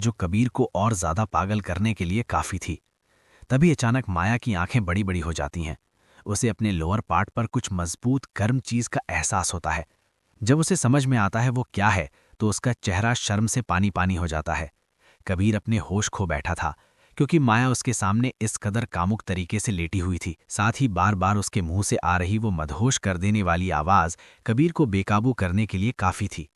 जो कबीर को और ज्यादा पागल करने के लिए काफी थी। तभी अचानक माया की आंखें बड़ी बड़ी हो जाती हैं। उसे अपने लोअर पार्ट पर कुछ मजबूत गर्म चीज का एहसास होता है। जब उसे समझ में आता है वो क्या है, तो उसका चेहरा शर्म से पानी पानी हो जाता है। कबीर अपने होश खो बैठा था, क्योंकि माया उसके सामने इस कदर कामुक तरीके से लेटी हुई थी। साथ ही बार बार उसके मुंह से आ रही वो मदहोश कर देने वाली आवाज कबीर को बेकाबू करने के लिए काफी थी।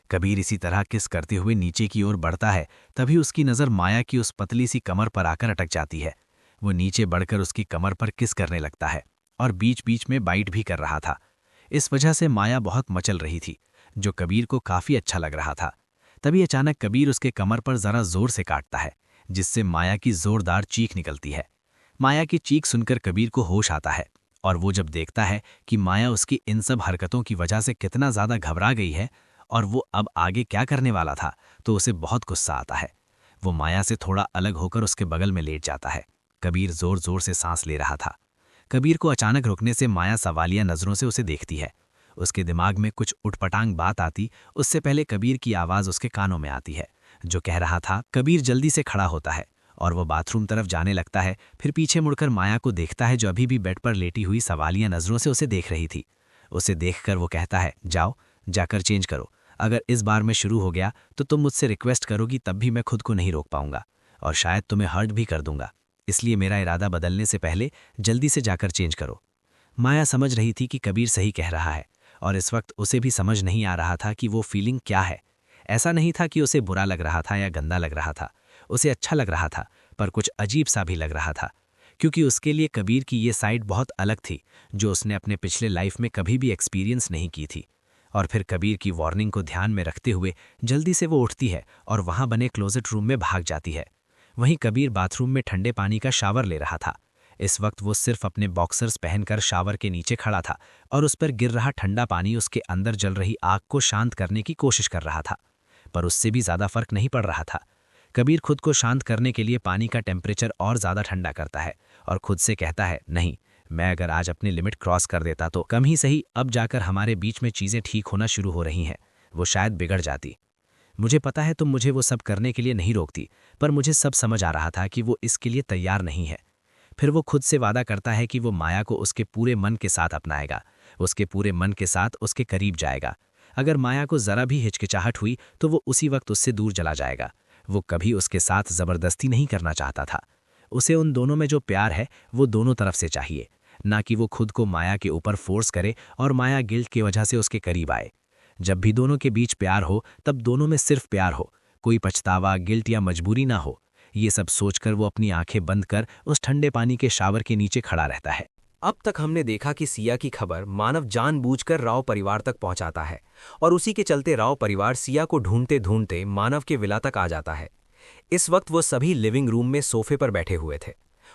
कबीर इसी तरह किस करते हुए नीचे की ओर बढ़ता है, तभी उसकी नज़र माया की उस पतली सी कमर पर आकर अटक जाती है। वो नीचे बढ़कर उसकी कमर पर किस करने लगता है और बीच बीच में बाइट भी कर रहा था। इस वजह से माया बहुत मचल रही थी, जो कबीर को काफी अच्छा लग रहा था। तभी अचानक कबीर उसके कमर पर जरा जोर से काटता है, जिससे माया की जोरदार चीख निकलती है। माया की चीख सुनकर कबीर को होश आता है, और वो जब देखता है कि माया उसकी इन सब हरकतों की वजह से कितना ज्यादा घबरा गई है और वो अब आगे क्या करने वाला था, तो उसे बहुत गुस्सा आता है। वो माया से थोड़ा अलग होकर उसके बगल में लेट जाता है। कबीर जोर जोर से सांस ले रहा था। कबीर को अचानक रुकने से माया सवालिया नजरों से उसे देखती है। उसके दिमाग में कुछ उटपटांग बात आती उससे पहले कबीर की आवाज उसके कानों में आती है, जो कह रहा था। कबीर जल्दी से खड़ा होता है और वो बाथरूम तरफ जाने लगता है। फिर पीछे मुड़कर माया को देखता है, जो अभी भी बेड पर लेटी हुई सवालिया नजरों से उसे देख रही थी। उसे देखकर वो कहता है, जाओ, जाकर चेंज करो। अगर इस बार में शुरू हो गया तो तुम मुझसे रिक्वेस्ट करोगी, तब भी मैं खुद को नहीं रोक पाऊंगा और शायद तुम्हें हर्ट भी कर दूंगा। इसलिए मेरा इरादा बदलने से पहले जल्दी से जाकर चेंज करो। माया समझ रही थी कि कबीर सही कह रहा है, और इस वक्त उसे भी समझ नहीं आ रहा था कि वो फीलिंग क्या है। ऐसा नहीं था कि उसे बुरा लग रहा था या गंदा लग रहा था। उसे अच्छा लग रहा था, पर कुछ अजीब सा भी लग रहा था, क्योंकि उसके लिए कबीर की ये साइड बहुत अलग थी, जो उसने अपने पिछले लाइफ में कभी भी एक्सपीरियंस नहीं की थी। और फिर कबीर की वार्निंग को ध्यान में रखते हुए जल्दी से वो उठती है और वहां बने क्लोजेट रूम में भाग जाती है। वहीं कबीर बाथरूम में ठंडे पानी का शावर ले रहा था। इस वक्त वो सिर्फ अपने बॉक्सर्स पहनकर शावर के नीचे खड़ा था और उस पर गिर रहा ठंडा पानी उसके अंदर जल रही आग को शांत करने की कोशिश कर रहा था, पर उससे भी ज्यादा फर्क नहीं पड़ रहा था। कबीर खुद को शांत करने के लिए पानी का टेम्परेचर और ज्यादा ठंडा करता है और खुद से कहता है, नहीं, मैं अगर आज अपनी लिमिट क्रॉस कर देता तो कम ही सही, अब जाकर हमारे बीच में चीजें ठीक होना शुरू हो रही हैं, वो शायद बिगड़ जाती। मुझे पता है तुम मुझे वो सब करने के लिए नहीं रोकती, पर मुझे सब समझ आ रहा था कि वो इसके लिए तैयार नहीं है। फिर वो खुद से वादा करता है कि वो माया को उसके पूरे मन के साथ अपनाएगा, उसके पूरे मन के साथ उसके करीब जाएगा। अगर माया को जरा भी हिचकिचाहट हुई तो वो उसी वक्त उससे दूर चला जाएगा। वो कभी उसके साथ जबरदस्ती नहीं करना चाहता था। उसे उन दोनों में जो प्यार है वो दोनों तरफ से चाहिए, ना कि वो खुद को माया के ऊपर फोर्स करे और माया गिल्ट की वजह से उसके करीब आए। जब भी दोनों के बीच प्यार हो, तब दोनों में सिर्फ प्यार हो, कोई पछतावा, गिल्ट या मजबूरी ना हो। ये सब सोचकर वो अपनी आंखें बंद कर उस ठंडे पानी के शावर के नीचे खड़ा रहता है। अब तक हमने देखा कि सिया की खबर मानव जानबूझकर राव परिवार तक पहुंचाता है और उसी के चलते राव परिवार सिया को ढूंढते ढूंढते मानव के विला तक आ जाता है। इस वक्त वो सभी लिविंग रूम में सोफे पर बैठे हुए थे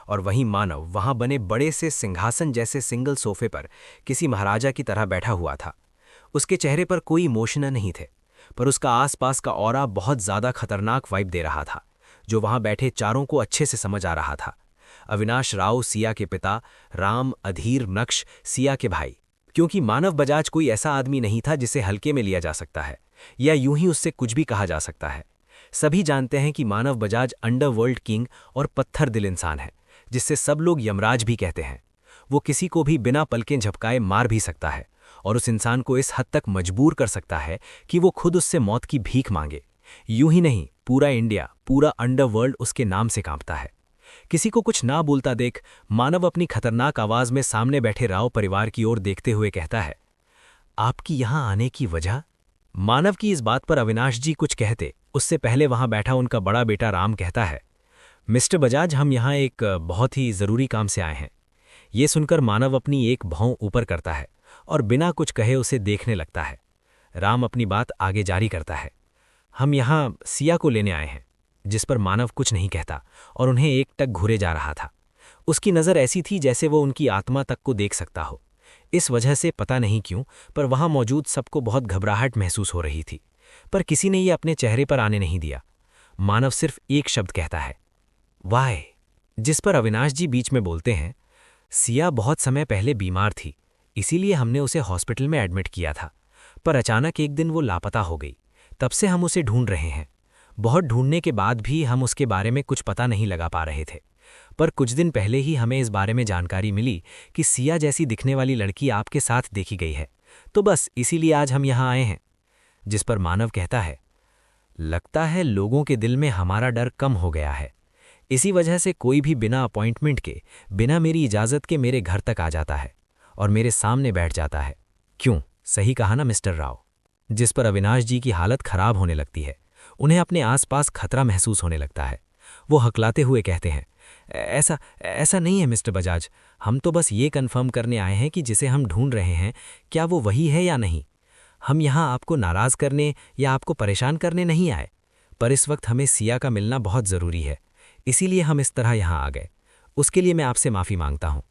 और वहीं मानव वहां बने बड़े से सिंहासन जैसे सिंगल सोफे पर किसी महाराजा की तरह बैठा हुआ था। उसके चेहरे पर कोई इमोशन नहीं थे, पर उसका आसपास का ऑरा बहुत ज्यादा खतरनाक वाइब दे रहा था, जो वहां बैठे चारों को अच्छे से समझ आ रहा था। अविनाश राव सिया के पिता, राम अधीर नक्श सिया के भाई। क्योंकि मानव बजाज कोई ऐसा आदमी नहीं था जिसे हल्के में लिया जा सकता है या यूं ही उससे कुछ भी कहा जा सकता है। सभी जानते हैं कि मानव बजाज अंडरवर्ल्ड किंग और पत्थर दिल इंसान है, जिससे सब लोग यमराज भी कहते हैं। वो किसी को भी बिना पलकें झपकाए मार भी सकता है और उस इंसान को इस हद तक मजबूर कर सकता है कि वो खुद उससे मौत की भीख मांगे। यूं ही नहीं, पूरा इंडिया, पूरा अंडरवर्ल्ड उसके नाम से कांपता है। किसी को कुछ ना बोलता देख मानव अपनी खतरनाक आवाज में सामने बैठे राव परिवार की ओर देखते हुए कहता है, आपकी यहां आने की वजह? मानव की इस बात पर अविनाश जी कुछ कहते उससे पहले वहां बैठा उनका बड़ा बेटा राम कहता है, मिस्टर बजाज, हम यहाँ एक बहुत ही जरूरी काम से आए हैं। ये सुनकर मानव अपनी एक भौं ऊपर करता है और बिना कुछ कहे उसे देखने लगता है। राम अपनी बात आगे जारी करता है, हम यहाँ सिया को लेने आए हैं। जिस पर मानव कुछ नहीं कहता और उन्हें एकटक घूरे जा रहा था। उसकी नज़र ऐसी थी जैसे वो उनकी आत्मा तक को देख सकता हो। इस वजह से पता नहीं क्यों, पर वहां मौजूद सबको बहुत घबराहट महसूस हो रही थी, पर किसी ने ये अपने चेहरे पर आने नहीं दिया। मानव सिर्फ एक शब्द कहता है, वाय। जिस पर अविनाश जी बीच में बोलते हैं, सिया बहुत समय पहले बीमार थी, इसीलिए हमने उसे हॉस्पिटल में एडमिट किया था, पर अचानक एक दिन वो लापता हो गई। तब से हम उसे ढूंढ रहे हैं। बहुत ढूंढने के बाद भी हम उसके बारे में कुछ पता नहीं लगा पा रहे थे, पर कुछ दिन पहले ही हमें इस बारे में जानकारी मिली कि सिया जैसी दिखने वाली लड़की आपके साथ देखी गई है। तो बस इसीलिए आज हम यहाँ आए हैं। जिस पर मानव कहता है, लगता है लोगों के दिल में हमारा डर कम हो गया है। इसी वजह से कोई भी बिना अपॉइंटमेंट के, बिना मेरी इजाज़त के मेरे घर तक आ जाता है और मेरे सामने बैठ जाता है। क्यों, सही कहा ना मिस्टर राव? जिस पर अविनाश जी की हालत खराब होने लगती है। उन्हें अपने आसपास खतरा महसूस होने लगता है। वो हकलाते हुए कहते हैं, ऐसा ऐसा नहीं है मिस्टर बजाज, हम तो बस ये कन्फर्म करने आए हैं कि जिसे हम ढूंढ रहे हैं क्या वो वही है या नहीं। हम यहाँ आपको नाराज़ करने या आपको परेशान करने नहीं आए, पर इस वक्त हमें सिया का मिलना बहुत ज़रूरी है, इसीलिए हम इस तरह यहाँ आ गए। उसके लिए मैं आपसे माफ़ी मांगता हूँ।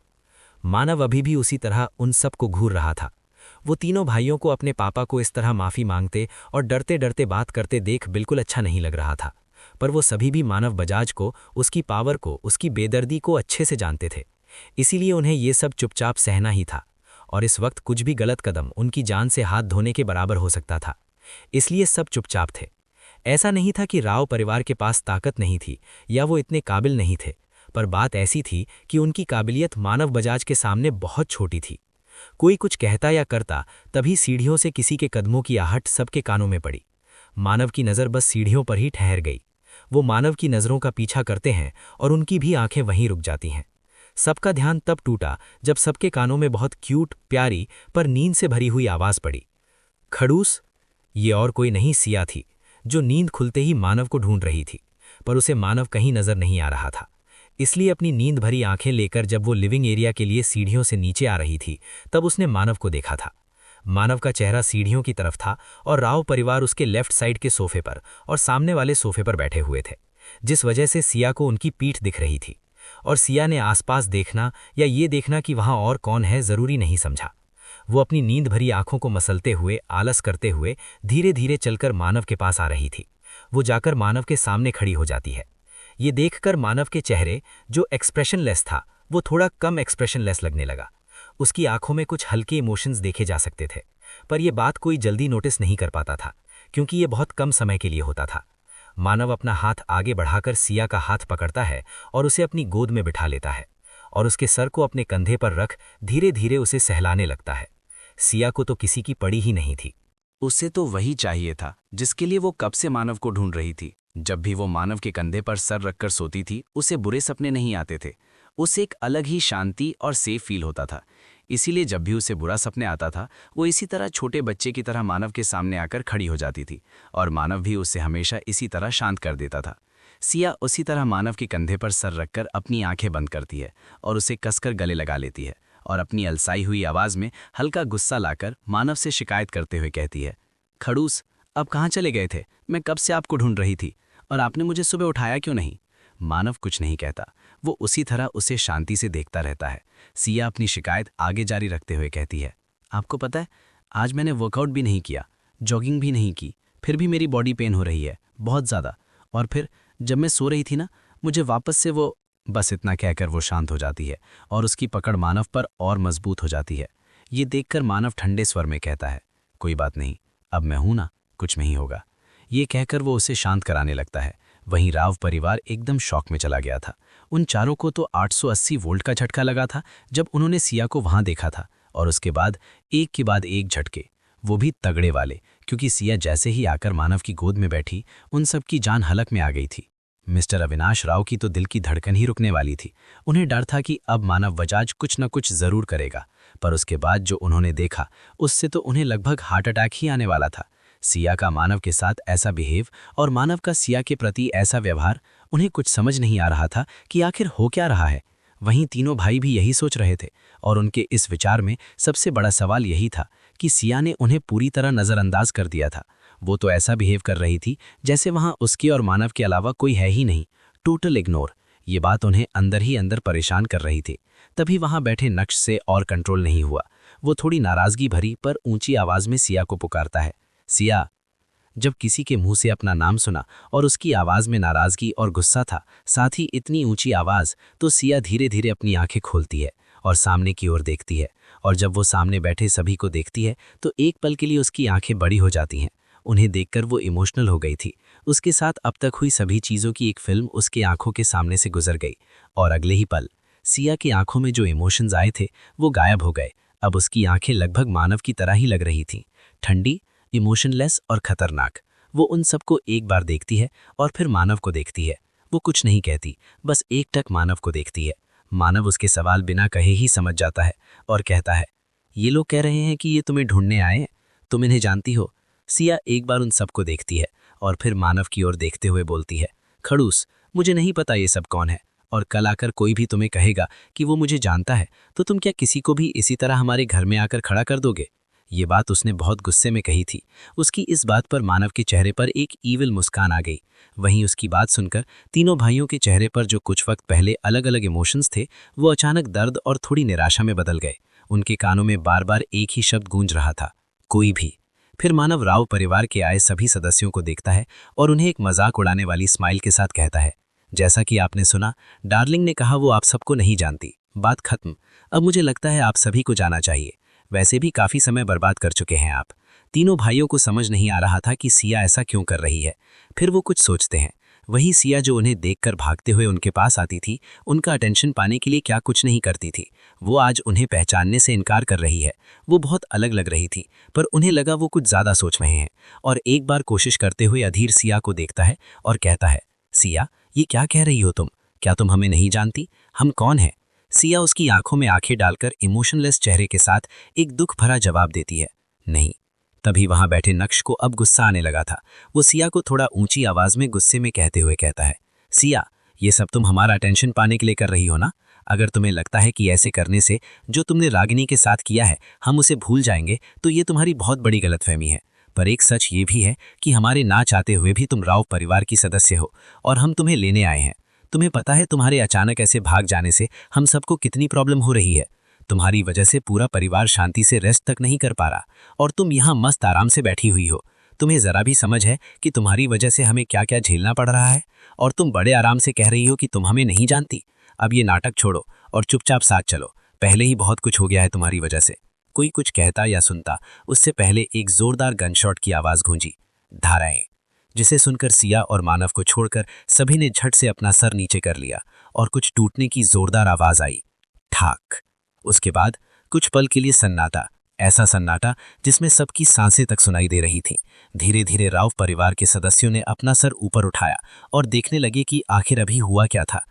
मानव अभी भी उसी तरह उन सब को घूर रहा था। वो तीनों भाइयों को अपने पापा को इस तरह माफ़ी मांगते और डरते डरते बात करते देख बिल्कुल अच्छा नहीं लग रहा था, पर वो सभी भी मानव बजाज को, उसकी पावर को, उसकी बेदर्दी को अच्छे से जानते थे। इसीलिए उन्हें ये सब चुपचाप सहना ही था, और इस वक्त कुछ भी गलत कदम उनकी जान से हाथ धोने के बराबर हो सकता था। इसलिए सब चुपचाप थे। ऐसा नहीं था कि राव परिवार के पास ताकत नहीं थी या वो इतने काबिल नहीं थे, पर बात ऐसी थी कि उनकी काबिलियत मानव बजाज के सामने बहुत छोटी थी। कोई कुछ कहता या करता, तभी सीढ़ियों से किसी के कदमों की आहट सबके कानों में पड़ी। मानव की नज़र बस सीढ़ियों पर ही ठहर गई। वो मानव की नज़रों का पीछा करते हैं और उनकी भी आंखें वहीं रुक जाती हैं। सबका ध्यान तब टूटा जब सबके कानों में बहुत क्यूट, प्यारी पर नींद से भरी हुई आवाज़ पड़ी, खड़ूस। ये और कोई नहीं, सिया थी, जो नींद खुलते ही मानव को ढूंढ रही थी, पर उसे मानव कहीं नजर नहीं आ रहा था। इसलिए अपनी नींद भरी आंखें लेकर जब वो लिविंग एरिया के लिए सीढ़ियों से नीचे आ रही थी, तब उसने मानव को देखा था। मानव का चेहरा सीढ़ियों की तरफ था और राव परिवार उसके लेफ्ट साइड के सोफे पर और सामने वाले सोफे पर बैठे हुए थे, जिस वजह से सिया को उनकी पीठ दिख रही थी। और सिया ने आसपास देखना या ये देखना कि वहां और कौन है जरूरी नहीं समझा। वो अपनी नींद भरी आंखों को मसलते हुए, आलस करते हुए धीरे धीरे चलकर मानव के पास आ रही थी। वो जाकर मानव के सामने खड़ी हो जाती है। ये देखकर मानव के चेहरे, जो एक्सप्रेशनलेस था, वो थोड़ा कम एक्सप्रेशनलेस लगने लगा। उसकी आंखों में कुछ हल्के इमोशंस देखे जा सकते थे, पर यह बात कोई जल्दी नोटिस नहीं कर पाता था, क्योंकि ये बहुत कम समय के लिए होता था। मानव अपना हाथ आगे बढ़ाकर सिया का हाथ पकड़ता है और उसे अपनी गोद में बिठा लेता है और उसके सर को अपने कंधे पर रख धीरे धीरे उसे सहलाने लगता है। सिया को तो किसी की पड़ी ही नहीं थी। उसे तो वही चाहिए था जिसके लिए वो कब से मानव को ढूंढ रही थी। जब भी वो मानव के कंधे पर सर रखकर सोती थी, उसे बुरे सपने नहीं आते थे। उसे एक अलग ही शांति और सेफ फील होता था। इसीलिए जब भी उसे बुरा सपने आता था, वो इसी तरह छोटे बच्चे की तरह मानव के सामने आकर खड़ी हो जाती थी और मानव भी उसे हमेशा इसी तरह शांत कर देता था। सिया उसी तरह मानव के कंधे पर सर रखकर अपनी आंखें बंद करती है और उसे कसकर गले लगा लेती है और अपनी अलसाई हुई आवाज में हल्का गुस्सा लाकर मानव से शिकायत करते हुए कहती है, खड़ूस, अब कहाँ चले गए थे? मैं कब से आपको ढूंढ रही थी और आपने मुझे सुबह उठाया क्यों नहीं? मानव कुछ नहीं कहता, वो उसी तरह उसे शांति से देखता रहता है। सिया अपनी शिकायत आगे जारी रखते हुए कहती है, आपको पता है, आज मैंने वर्कआउट भी नहीं किया, जॉगिंग भी नहीं की, फिर भी मेरी बॉडी पेन हो रही है बहुत ज़्यादा। और फिर जब मैं सो रही थी ना, मुझे वापस से वो। बस इतना कहकर वो शांत हो जाती है और उसकी पकड़ मानव पर और मजबूत हो जाती है। ये देखकर मानव ठंडे स्वर में कहता है, कोई बात नहीं, अब मैं हूं ना, कुछ नहीं होगा। ये कहकर वो उसे शांत कराने लगता है। वहीं राव परिवार एकदम शॉक में चला गया था। उन चारों को तो 880 वोल्ट का झटका लगा था जब उन्होंने सिया को वहां देखा था, और उसके बाद एक के बाद एक झटके, वो भी तगड़े वाले, क्योंकि सिया जैसे ही आकर मानव की गोद में बैठी, उन सबकी जान हलक में आ गई थी। मिस्टर अविनाश राव की तो दिल की धड़कन ही रुकने वाली थी। उन्हें डर था कि अब मानव बजाज कुछ न कुछ जरूर करेगा, पर उसके बाद जो उन्होंने देखा, उससे तो उन्हें लगभग हार्ट अटैक ही आने वाला था। सिया का मानव के साथ ऐसा बिहेव और मानव का सिया के प्रति ऐसा व्यवहार, उन्हें कुछ समझ नहीं आ रहा था कि आखिर हो क्या रहा है। वहीं तीनों भाई भी यही सोच रहे थे, और उनके इस विचार में सबसे बड़ा सवाल यही था कि सिया ने उन्हें पूरी तरह नज़रअंदाज कर दिया था। वो तो ऐसा बिहेव कर रही थी जैसे वहां उसके और मानव के अलावा कोई है ही नहीं, टोटल इग्नोर। ये बात उन्हें अंदर ही अंदर परेशान कर रही थी। तभी वहां बैठे नक्श से और कंट्रोल नहीं हुआ। वो थोड़ी नाराजगी भरी पर ऊंची आवाज में सिया को पुकारता है, सिया। जब किसी के मुंह से अपना नाम सुना और उसकी आवाज में नाराजगी और गुस्सा था, साथ ही इतनी ऊंची आवाज, तो सिया धीरे धीरे अपनी आंखें खोलती है और सामने की ओर देखती है। और जब वो सामने बैठे सभी को देखती है तो एक पल के लिए उसकी आंखें बड़ी हो जाती हैं। उन्हें देखकर वो इमोशनल हो गई थी। उसके साथ अब तक हुई सभी चीज़ों की एक फिल्म उसके आंखों के सामने से गुजर गई और अगले ही पल सिया की आंखों में जो इमोशंस आए थे वो गायब हो गए। अब उसकी आंखें लगभग मानव की तरह ही लग रही थीं, ठंडी, इमोशनलेस और खतरनाक। वो उन सबको एक बार देखती है और फिर मानव को देखती है। वो कुछ नहीं कहती, बस एकटक मानव को देखती है। मानव उसके सवाल बिना कहे ही समझ जाता है और कहता है, ये लोग कह रहे हैं कि ये तुम्हें ढूंढने आए हैं, तुम इन्हें जानती हो? सिया एक बार उन सबको देखती है और फिर मानव की ओर देखते हुए बोलती है, खड़ूस, मुझे नहीं पता ये सब कौन है, और कल आकर कोई भी तुम्हें कहेगा कि वो मुझे जानता है तो तुम क्या किसी को भी इसी तरह हमारे घर में आकर खड़ा कर दोगे? ये बात उसने बहुत गुस्से में कही थी। उसकी इस बात पर मानव के चेहरे पर एक ईविल मुस्कान आ गई। वहीं उसकी बात सुनकर तीनों भाइयों के चेहरे पर जो कुछ वक्त पहले अलग अलग इमोशंस थे वो अचानक दर्द और थोड़ी निराशा में बदल गए। उनके कानों में बार बार एक ही शब्द गूंज रहा था, कोई भी। फिर मानव राव परिवार के आए सभी सदस्यों को देखता है और उन्हें एक मजाक उड़ाने वाली स्माइल के साथ कहता है, जैसा कि आपने सुना, डार्लिंग ने कहा वो आप सबको नहीं जानती, बात खत्म। अब मुझे लगता है आप सभी को जाना चाहिए। वैसे भी काफी समय बर्बाद कर चुके हैं आप। तीनों भाइयों को समझ नहीं आ रहा था कि सिया ऐसा क्यों कर रही है। फिर वो कुछ सोचते हैं। वही सिया जो उन्हें देखकर भागते हुए उनके पास आती थी, उनका अटेंशन पाने के लिए क्या कुछ नहीं करती थी, वो आज उन्हें पहचानने से इनकार कर रही है। वो बहुत अलग लग रही थी, पर उन्हें लगा वो कुछ ज्यादा सोच रहे हैं। और एक बार कोशिश करते हुए अधीर सिया को देखता है और कहता है, सिया, ये क्या कह रही हो तुम? क्या तुम हमें नहीं जानती? हम कौन हैं? सिया उसकी आंखों में आंखें डालकर इमोशनलेस चेहरे के साथ एक दुख भरा जवाब देती है, नहीं। तभी वहां बैठे नक्श को अब गुस्सा आने लगा था। वो सिया को थोड़ा ऊंची आवाज में गुस्से में कहते हुए कहता है, सिया, ये सब तुम हमारा अटेंशन पाने के लिए कर रही हो ना? अगर तुम्हें लगता है कि ऐसे करने से जो तुमने रागिनी के साथ किया है हम उसे भूल जाएंगे तो ये तुम्हारी बहुत बड़ी गलतफहमी है। पर एक सच ये भी है कि हमारे ना चाहते हुए भी तुम राव परिवार की सदस्य हो और हम तुम्हें लेने आए हैं। तुम्हें पता है तुम्हारे अचानक ऐसे भाग जाने से हम सबको कितनी प्रॉब्लम हो रही है। तुम्हारी वजह से पूरा परिवार शांति से रेस्ट तक नहीं कर पा रहा और तुम यहाँ मस्त आराम से बैठी हुई हो। तुम्हें जरा भी समझ है कि तुम्हारी वजह से हमें क्या क्या झेलना पड़ रहा है? और तुम बड़े आराम से कह रही हो कि तुम हमें नहीं जानती। अब ये नाटक छोड़ो और चुपचाप साथ चलो। पहले ही बहुत कुछ हो गया है तुम्हारी वजह से। कोई कुछ कहता या सुनता उससे पहले एक जोरदार गनशॉट की आवाज गूंजी, धाराएं, जिसे सुनकर सिया और मानव को छोड़कर सभी ने झट से अपना सर नीचे कर लिया और कुछ टूटने की जोरदार आवाज आई, ठाक। उसके बाद कुछ पल के लिए सन्नाटा, ऐसा सन्नाटा जिसमें सबकी सांसें तक सुनाई दे रही थीं। धीरे धीरे राव परिवार के सदस्यों ने अपना सर ऊपर उठाया और देखने लगे कि आखिर अभी हुआ क्या था।